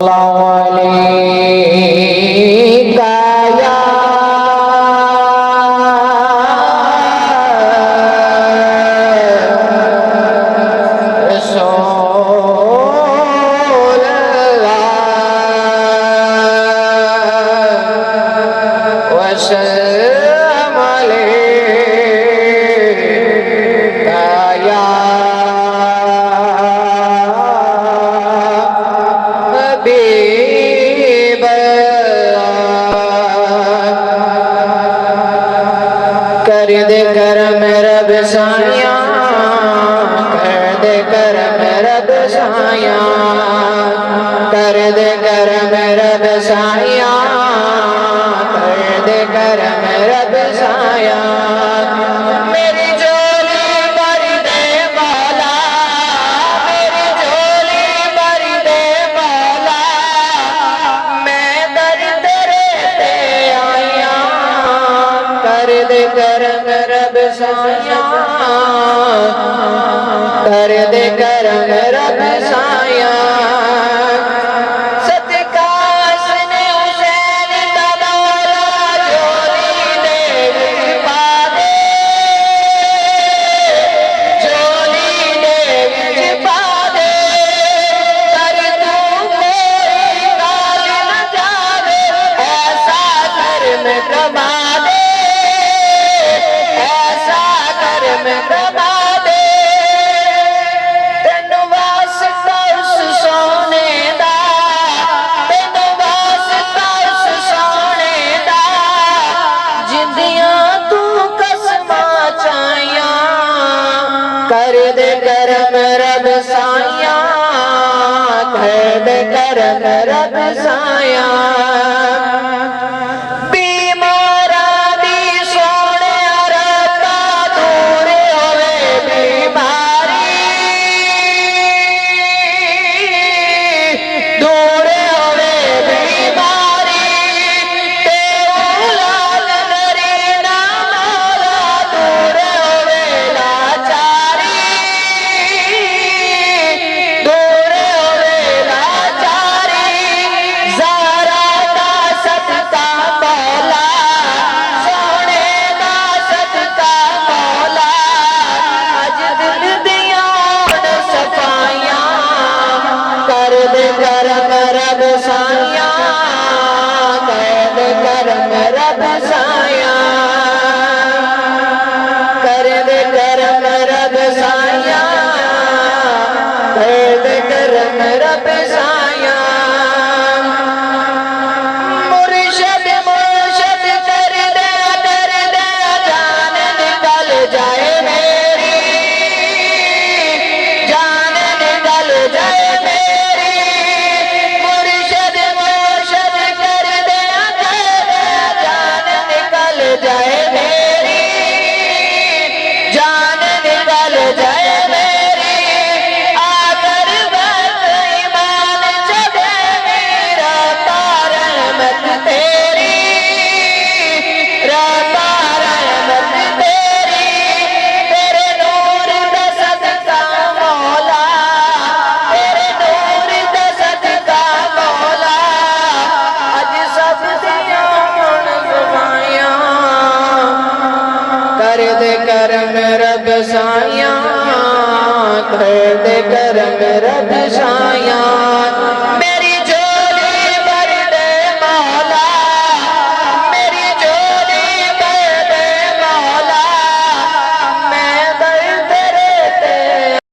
अलैका या रसूल अल्लाह वसल्लम अलैका या हबीब अल्लाह। कर दे करम रब साया, कर दे करम रब साया, कर दे करम रब साया, कर दे करम रब साया। मेरी झोली भर दे मौला, मेरी झोली भर दे मौला, मैं दर तेरे पे आया। कर दे करम रब साया, कर दे करम रब साया। सदका हसन हुसैन दा मौला झोली दे विच पा दे, झोली दे विच पा दे। कर तू कोई गाल न जावे, ऐसा कर्म कमा दे, ऐसा कर्म कमा दे। तेनू वास्ता उस सोने दा, तेनू वास्ता उस सोने दा, जिंदियां तू कसमां चाहियां। कर दे करम रब साया, कर दे करम रब साया। बीमारां दी सोने रब्बा दूर होवे बीमारी, दूर होवे बीमारी। ते औलाद नरीना मौला दूर होवे लाचारी, दूर होवे लाचारी। ज़हरा दा सदका मौला, सोने दा सदका मौला, अज दिल दियां होण सफाइयां। कर दे करम रब साया, कर दे करम रब साया, कर दे करम रब साया, कर दे करम रब साया। मुर्शिद मुर्शिद कर दे जान निकल जाए मेरी, जान निकल जाए मेरी। मुर्शिद मुर्शिद कर दे जान निकल जाए मेरी, जान निकल जाए मेरी। आकर वक्त ईमान चढ़े मेरा रहमत तेरी, रब्बा रहमत तेरी। तेरे नूर दा सदका मौला, तेरे नूर दा सदका मौला, अज सब दियां होण ज़बायां। कर दे करम रब साया, कर दे करम रब साया।